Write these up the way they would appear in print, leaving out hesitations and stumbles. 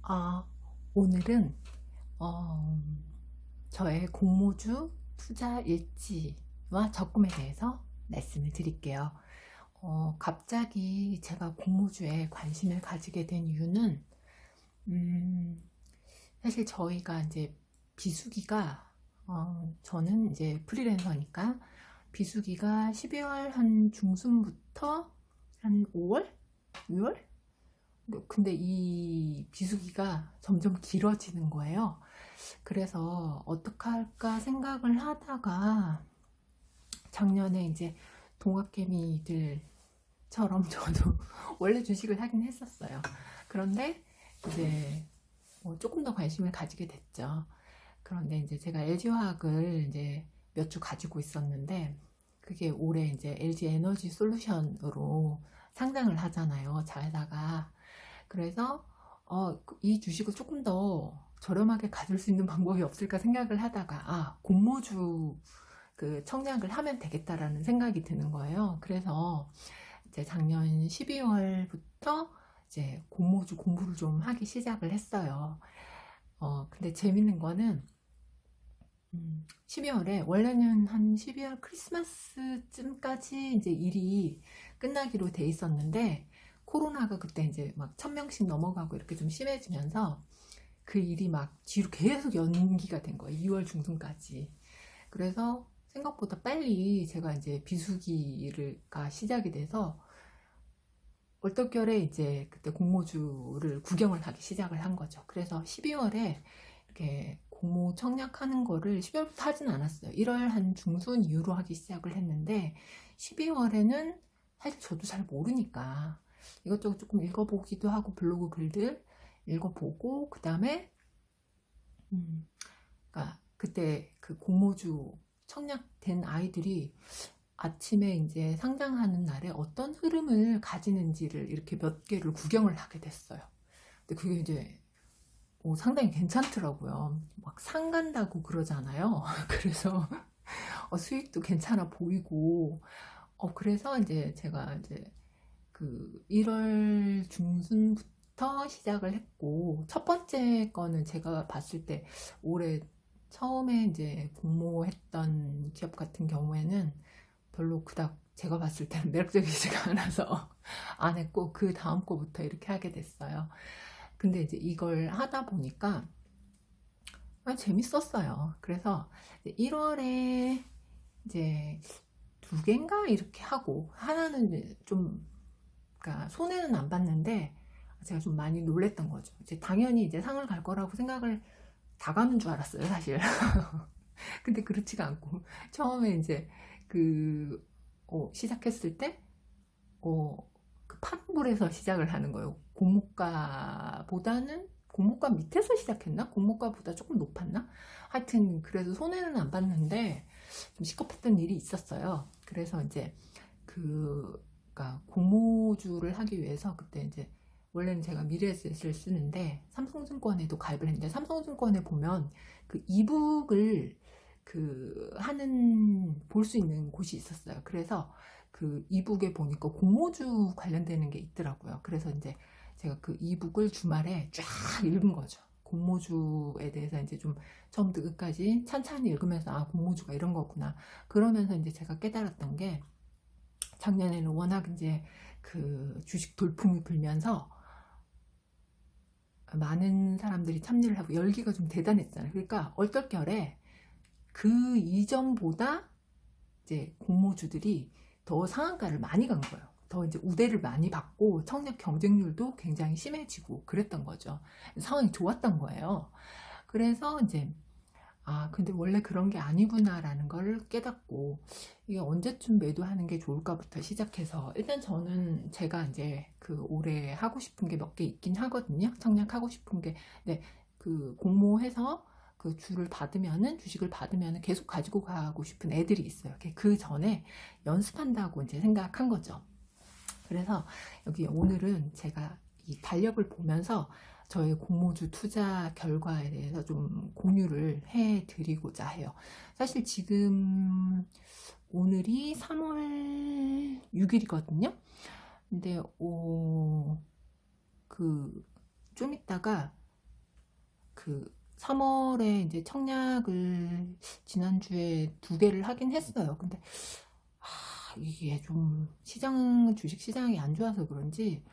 아, 오늘은 어, 저의 공모주 투자 일지와 적금에 대해서 말씀을 드릴게요. 갑자기 제가 공모주에 관심을 가지게 된 이유는 음, 사실 저희가 이제 비수기가 저는 이제 프리랜서니까 비수기가 12월 한 중순부터 한 5월? 6월? 근데 이 비수기가 점점 길어지는 거예요. 그래서 어떻게 할까 생각을 하다가 작년에 이제 동학개미들처럼 저도 원래 주식을 하긴 했었어요. 그런데 이제 조금 더 관심을 가지게 됐죠. 그런데 이제 제가 LG화학을 이제 몇 주 가지고 있었는데 그게 올해 이제 LG 에너지 솔루션으로 상장을 하잖아요. 자회사가. 그래서 이 주식을 조금 더 저렴하게 가질 수 있는 방법이 없을까 생각을 하다가 공모주 그 청약을 하면 되겠다라는 생각이 드는 거예요. 그래서 이제 작년 12월부터 이제 공모주 공부를 좀 하기 시작을 했어요. 근데 재밌는 거는 12월에 원래는 한 12월 크리스마스쯤까지 이제 일이 끝나기로 돼 있었는데 코로나가 그때 이제 막 1000명씩 넘어가고 이렇게 좀 심해지면서 그 일이 막 뒤로 계속 연기가 된 거예요. 2월 중순까지. 그래서 생각보다 빨리 제가 이제 비수기가 시작이 돼서 얼떨결에 이제 그때 공모주를 구경을 하기 시작을 한 거죠. 그래서 12월에 이렇게 공모 청약하는 거를 12월부터 하진 않았어요. 1월 한 중순 이후로 하기 시작을 했는데 12월에는 사실 저도 잘 모르니까 이것저것 조금 읽어보기도 하고 블로그 글들 읽어보고 그 다음에 그러니까 그때 그 공모주 청약된 아이들이 아침에 이제 상장하는 날에 어떤 흐름을 가지는지를 이렇게 몇 개를 구경을 하게 됐어요. 근데 그게 이제 상당히 괜찮더라고요. 막 상 간다고 그러잖아요. 그래서 수익도 괜찮아 보이고, 그래서 이제 제가 이제 그 1월 중순부터 시작을 했고, 첫 번째 거는 제가 봤을 때 올해 처음에 이제 공모했던 기업 같은 경우에는 별로 그닥 제가 봤을 때는 매력적이지가 않아서 안 했고, 그 다음 거부터 이렇게 하게 됐어요. 근데 이제 이걸 하다 보니까 재밌었어요. 그래서 1월에 이제 두 개인가 이렇게 하고 하나는 좀 그러니까 손해는 안 봤는데 제가 좀 많이 놀랬던 거죠. 이제 당연히 이제 상을 갈 거라고 생각을 다 가는 줄 알았어요, 사실. 근데 그렇지가 않고 처음에 이제 그 시작했을 때 그 판물에서 시작을 하는 거예요. 공모가 밑에서 시작했나? 공모가보다 조금 높았나? 하여튼 그래서 손해는 안 봤는데 좀 시급했던 일이 있었어요. 그래서 이제 그러니까 공모주를 하기 위해서 그때 이제 원래는 제가 미래에셋을 쓰는데 삼성증권에도 가입을 했는데 삼성증권에 보면 그 이북을 그 하는 볼 수 있는 곳이 있었어요. 그래서 그 이북에 보니까 공모주 관련되는 게 있더라고요. 그래서 이제 제가 그 이북을 주말에 쫙 읽은 거죠. 공모주에 대해서 이제 좀 처음부터 끝까지 찬찬히 읽으면서 공모주가 이런 거구나. 그러면서 이제 제가 깨달았던 게 작년에는 워낙 이제 그 주식 돌풍이 불면서 많은 사람들이 참여를 하고 열기가 좀 대단했잖아요. 그러니까 얼떨결에 그 이전보다 이제 공모주들이 더 상한가를 많이 간 거예요. 더 이제 우대를 많이 받고 청약 경쟁률도 굉장히 심해지고 그랬던 거죠. 상황이 좋았던 거예요. 그래서 이제 근데 원래 그런 게 아니구나라는 걸 깨닫고 이게 언제쯤 매도하는 게 좋을까부터 시작해서 일단 저는 제가 이제 그 올해 하고 싶은 게 몇 개 있긴 하거든요. 청약하고 싶은 게 네, 그 공모해서 그 주식을 받으면은 계속 가지고 가고 싶은 애들이 있어요. 그 전에 연습한다고 이제 생각한 거죠. 그래서 여기 오늘은 제가 이 달력을 보면서 저의 공모주 투자 결과에 대해서 좀 공유를 해 드리고자 해요. 사실 지금 오늘이 3월 6일이거든요. 근데 좀 이따가 그 3월에 이제 청약을 지난주에 2개를 하긴 했어요. 근데 이게 좀 주식 시장이 안 좋아서 그런지,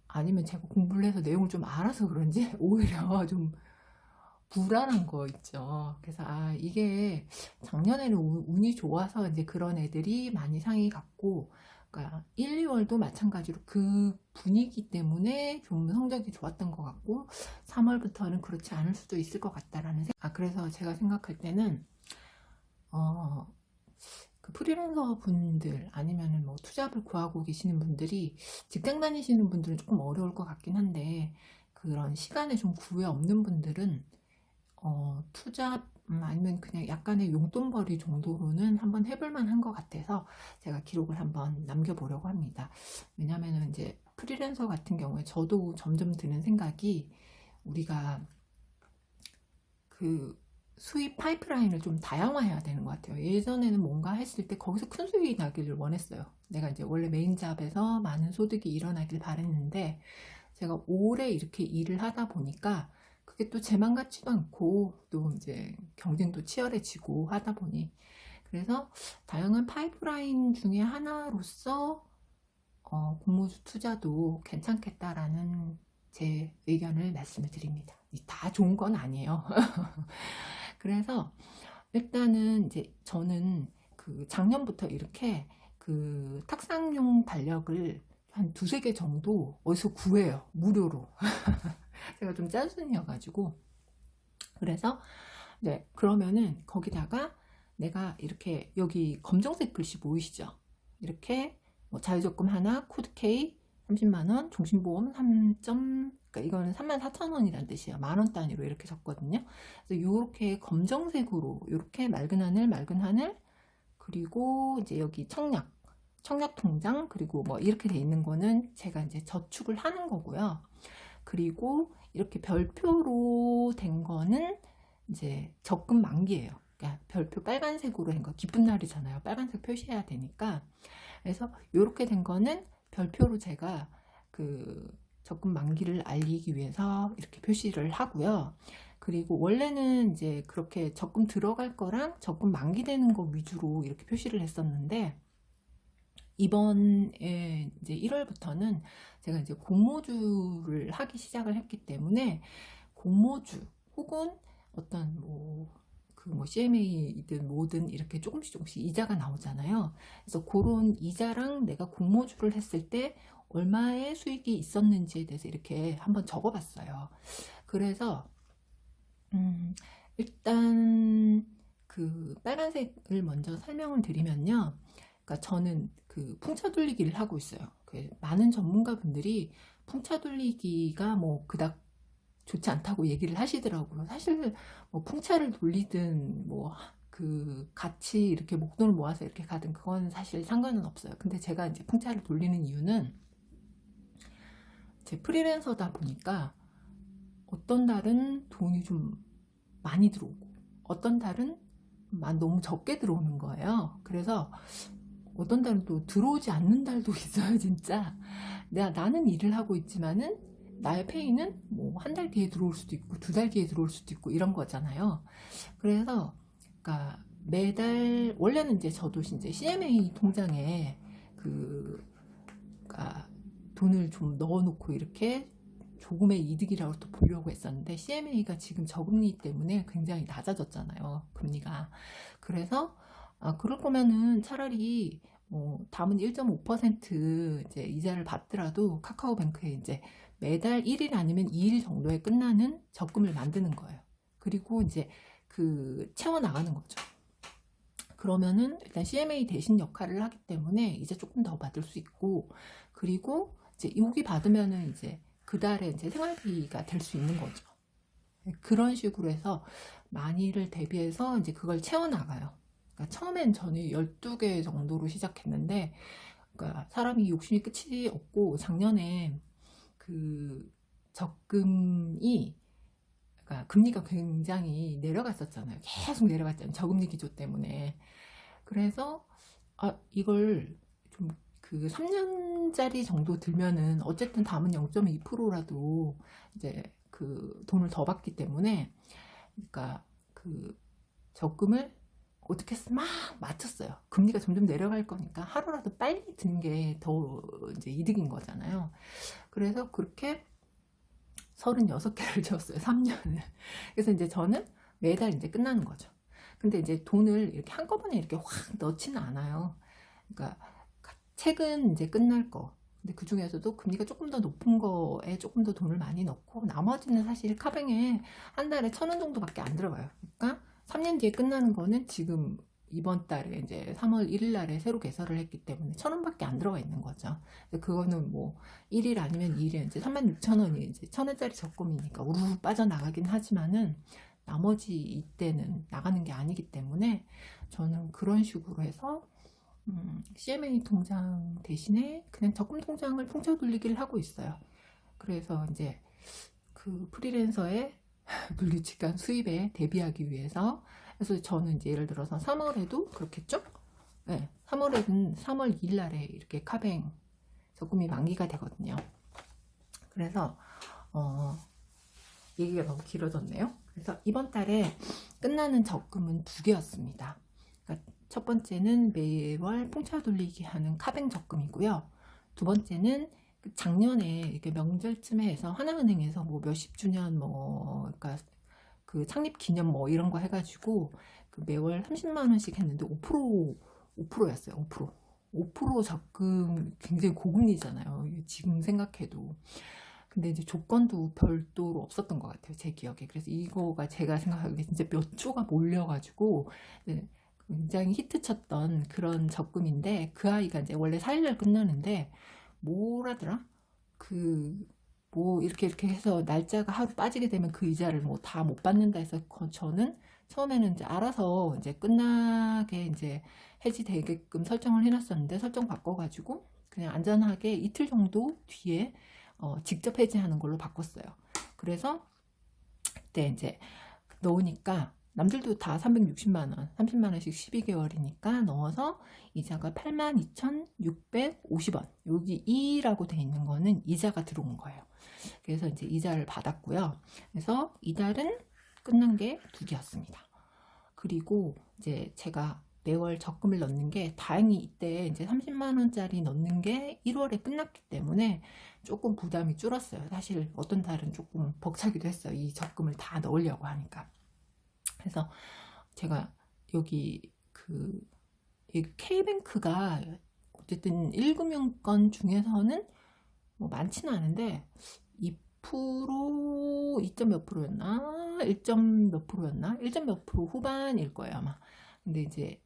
아니면 제가 공부를 해서 내용을 좀 알아서 그런지 오히려 좀 불안한 거 있죠. 그래서 이게 작년에는 운이 좋아서 이제 그런 애들이 많이 상이 갔고, 그러니까 1, 2월도 마찬가지로 그 분위기 때문에 좀 성적이 좋았던 것 같고, 3월부터는 그렇지 않을 수도 있을 것 같다라는 그래서 제가 생각할 때는 어, 그 프리랜서 분들 아니면은 뭐 투잡을 구하고 계시는 분들이, 직장 다니시는 분들은 조금 어려울 것 같긴 한데, 그런 시간에 좀 구애 없는 분들은 투잡 아니면 그냥 약간의 용돈벌이 정도로는 한번 해볼 만한 것 같아서 제가 기록을 한번 남겨보려고 합니다. 왜냐면은 이제 프리랜서 같은 경우에 저도 점점 드는 생각이, 우리가 그 수입 파이프라인을 좀 다양화해야 되는 것 같아요. 예전에는 뭔가 했을 때 거기서 큰 수익이 나기를 원했어요. 내가 이제 원래 메인 잡에서 많은 소득이 일어나길 바랬는데, 제가 오래 이렇게 일을 하다 보니까 그게 또 제 맘 같지도 않고, 또 이제 경쟁도 치열해지고 하다 보니, 그래서 다양한 파이프라인 중에 하나로서 공모주 투자도 괜찮겠다라는 제 의견을 말씀을 드립니다. 다 좋은 건 아니에요. 그래서 일단은 이제 저는 그 작년부터 이렇게 그 탁상용 달력을 한 2-3개 정도 어디서 구해요. 무료로. 제가 좀 짠순이여가지고. 그래서 네, 그러면은 거기다가 내가 이렇게, 여기 검정색 글씨 보이시죠? 이렇게 뭐 자유적금 하나, 코드 K 30만원, 종신보험 3점, 그러니까 이거는 34,000원이란 뜻이에요. 만원 단위로 이렇게 적거든요. 그래서 요렇게 검정색으로, 요렇게 맑은 하늘, 그리고 이제 여기 청약 통장, 그리고 뭐 이렇게 돼 있는 거는 제가 이제 저축을 하는 거고요. 그리고 이렇게 별표로 된 거는 이제 적금 만기예요. 그러니까 별표 빨간색으로 한 거, 기쁜 날이잖아요. 빨간색 표시해야 되니까. 그래서 이렇게 된 거는 별표로 제가 그 적금 만기를 알리기 위해서 이렇게 표시를 하고요. 그리고 원래는 이제 그렇게 적금 들어갈 거랑 적금 만기되는 거 위주로 이렇게 표시를 했었는데, 이번에 이제 1월부터는 제가 이제 공모주를 하기 시작을 했기 때문에, 공모주 혹은 어떤 뭐 CMA이든 뭐든 이렇게 조금씩 이자가 나오잖아요. 그래서 그런 이자랑 내가 공모주를 했을 때 얼마의 수익이 있었는지에 대해서 이렇게 한번 적어봤어요. 그래서 일단 그 빨간색을 먼저 설명을 드리면요. 그러니까 저는 그 풍차 돌리기를 하고 있어요. 많은 전문가분들이 풍차 돌리기가 뭐 그닥 좋지 않다고 얘기를 하시더라고요. 사실 뭐 풍차를 돌리든 뭐 그 같이 이렇게 목돈을 모아서 이렇게 가든 그건 사실 상관은 없어요. 근데 제가 이제 풍차를 돌리는 이유는, 제 프리랜서다 보니까 어떤 달은 돈이 좀 많이 들어오고 어떤 달은 너무 적게 들어오는 거예요. 그래서 어떤 달은 또 들어오지 않는 달도 있어요. 진짜 나는 일을 하고 있지만은 나의 페이는 뭐 한 달 뒤에 들어올 수도 있고 2달 뒤에 들어올 수도 있고 이런 거잖아요. 그래서 그러니까 매달, 원래는 이제 저도 이제 CMA 통장에 그러니까 돈을 좀 넣어놓고 이렇게 조금의 이득이라고 또 보려고 했었는데, CMA가 지금 저금리 때문에 굉장히 낮아졌잖아요, 금리가. 그래서 그럴 거면은 차라리 뭐 담은 1.5% 이제 이자를 받더라도 카카오뱅크에 이제 매달 1일 아니면 2일 정도에 끝나는 적금을 만드는 거예요. 그리고 이제 그 채워 나가는 거죠. 그러면은 일단 CMA 대신 역할을 하기 때문에 이제 조금 더 받을 수 있고, 그리고 이제 여기 받으면은 이제 그 달에 이제 생활비가 될 수 있는 거죠. 그런 식으로 해서 많이를 대비해서 이제 그걸 채워 나가요. 그러니까 처음엔 저는 12개 정도로 시작했는데, 그러니까 사람이 욕심이 끝이 없고, 작년에 그 적금이, 그러니까 금리가 굉장히 내려갔었잖아요. 계속 내려갔잖아요. 저금리 기조 때문에. 그래서 이걸 좀 그 3년짜리 정도 들면은 어쨌든 담은 0.2%라도 이제 그 돈을 더 받기 때문에, 그러니까 그 적금을 어떻게 막 맞췄어요. 금리가 점점 내려갈 거니까 하루라도 빨리 드는 게 더 이제 이득인 거잖아요. 그래서 그렇게 36개를 지었어요. 3년을. 그래서 이제 저는 매달 이제 끝나는 거죠. 근데 이제 돈을 이렇게 한꺼번에 이렇게 확 넣지는 않아요. 그러니까 책은 이제 끝날 거. 근데 그 중에서도 금리가 조금 더 높은 거에 조금 더 돈을 많이 넣고, 나머지는 사실 카뱅에 한 달에 1,000원 정도밖에 안 들어가요. 그러니까 3년 뒤에 끝나는 거는 지금 이번 달에 이제 3월 1일 날에 새로 개설을 했기 때문에 1,000원밖에 안 들어가 있는 거죠. 그거는 뭐 1일 아니면 2일에 이제 36,000원이 이제 1,000원짜리 적금이니까 우르르 빠져나가긴 하지만은 나머지 이때는 나가는 게 아니기 때문에 저는 그런 식으로 해서 CMA 통장 대신에 그냥 적금 통장을 풍차 돌리기를 하고 있어요. 그래서 이제 그 프리랜서의 불규칙한 수입에 대비하기 위해서, 그래서 저는 이제 예를 들어서 3월에도 그렇겠죠? 네, 3월에는 3월 2일 날에 이렇게 카뱅 적금이 만기가 되거든요. 그래서 얘기가 너무 길어졌네요. 그래서 이번 달에 끝나는 적금은 2개였습니다. 그러니까 첫 번째는 매월 풍차 돌리기 하는 카뱅 적금이고요. 두 번째는 작년에 이렇게 명절쯤에 해서 하나은행에서 뭐 몇십 주년 뭐, 그러니까 그 창립 기념 뭐 이런 거 해가지고 그 매월 30만 원씩 했는데 5%였어요. 5% 적금 굉장히 고금리잖아요. 지금 생각해도. 근데 이제 조건도 별도로 없었던 것 같아요. 제 기억에. 그래서 이거가 제가 생각하기에 진짜 몇 조가 몰려가지고 굉장히 히트쳤던 그런 적금인데, 그 아이가 이제 원래 4일날 끝나는데 뭐라더라? 뭐 이렇게 해서 날짜가 하루 빠지게 되면 그 이자를 뭐 다 못 받는다 해서 저는 처음에는 이제 알아서 이제 끝나게 이제 해지되게끔 설정을 해놨었는데, 설정 바꿔가지고 그냥 안전하게 이틀 정도 뒤에 직접 해지하는 걸로 바꿨어요. 그래서 그때 이제 넣으니까 남들도 다 360만원, 30만원씩 12개월이니까 넣어서 이자가 82,650원. 여기 2라고 돼 있는 거는 이자가 들어온 거예요. 그래서 이제 이자를 받았고요. 그래서 이달은 끝난 게 2개였습니다. 그리고 이제 제가 매월 적금을 넣는 게, 다행히 이때 이제 30만원짜리 넣는 게 1월에 끝났기 때문에 조금 부담이 줄었어요. 사실 어떤 달은 조금 벅차기도 했어요. 이 적금을 다 넣으려고 하니까. 그래서 제가 여기 K뱅크가 어쨌든 1금융권 중에서는 뭐 많지는 않은데 2%, 2점 몇 프로였나? 1점 몇 프로였나? 1점 몇 프로 후반일 거예요, 아마. 근데 이제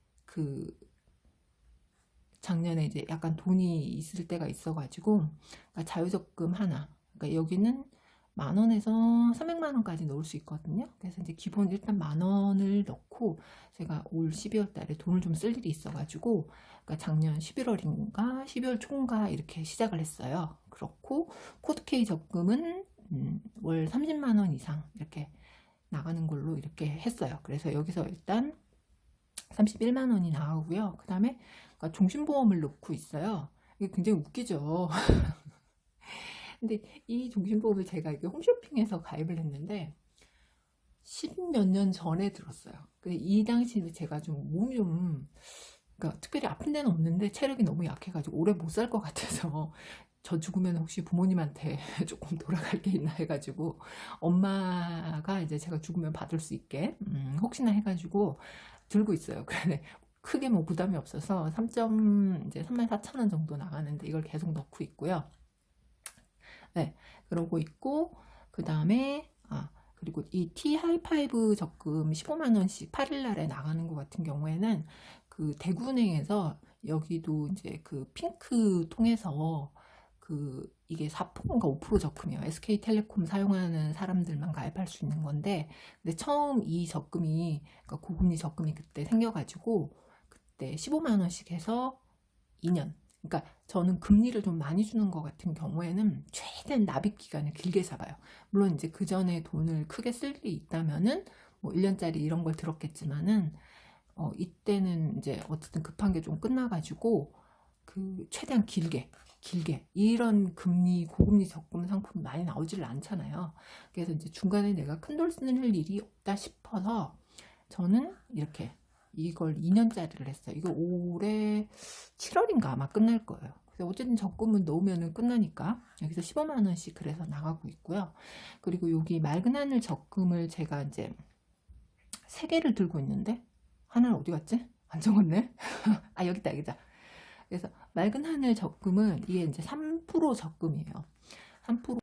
작년에 이제 약간 돈이 있을 때가 있어가지고, 그러니까 자유적금 하나, 그러니까 여기는 10,000원에서 300만원까지 넣을 수 있거든요. 그래서 이제 기본 일단 10,000원을 넣고, 제가 올 12월 달에 돈을 좀 쓸 일이 있어가지고, 그러니까 작년 11월인가 12월 초인가 이렇게 시작을 했어요. 그렇고 코드K 적금은 월 30만원 이상 이렇게 나가는 걸로 이렇게 했어요. 그래서 여기서 일단 31만원이 나오고요. 그 다음에 그러니까 종신보험을 넣고 있어요. 이게 굉장히 웃기죠. 근데 이 종신보험을 제가 이게 홈쇼핑에서 가입을 했는데 10몇 년 전에 들었어요. 이 당시에 제가 좀 몸이 그러니까 특별히 아픈 데는 없는데 체력이 너무 약해가지고 오래 못 살 것 같아서, 저 죽으면 혹시 부모님한테 조금 돌아갈 게 있나 해가지고, 엄마가 이제 제가 죽으면 받을 수 있게 혹시나 해가지고 들고 있어요. 그런데 크게 뭐 부담이 없어서 이제 34,000원 정도 나가는데 이걸 계속 넣고 있고요. 네, 그러고 있고, 그 다음에 그리고 이 T 하이파이브 적금 15만원씩 8일 날에 나가는 것 같은 경우에는 그 대구은행에서, 여기도 이제 그 핑크 통해서 이게 4%인가 5% 적금이에요. SK텔레콤 사용하는 사람들만 가입할 수 있는 건데, 근데 처음 이 적금이, 그러니까 고금리 적금이 그때 생겨가지고 그때 15만원씩 해서 2년. 그러니까 저는 금리를 좀 많이 주는 것 같은 경우에는 최대한 납입 기간을 길게 잡아요. 물론 이제 그 전에 돈을 크게 쓸 일이 있다면은 뭐 1년짜리 이런 걸 들었겠지만은 이때는 이제 어쨌든 급한 게 좀 끝나가지고 최대한 길게 길게 이런 금리 고금리 적금 상품 많이 나오지를 않잖아요. 그래서 이제 중간에 내가 큰 돈 쓸 일이 없다 싶어서 저는 이렇게 이걸 2년짜리를 했어요. 이거 올해 7월인가 아마 끝날 거예요. 그래서 어쨌든 적금은 넣으면 끝나니까 여기서 15만 원씩 그래서 나가고 있고요. 그리고 여기 맑은 하늘 적금을 제가 이제 3개를 들고 있는데 하나는 어디 갔지? 안 적었네. 아, 여기 있다, 여기다. 그래서 맑은 하늘 적금은 이게 이제 3% 적금이에요. 3%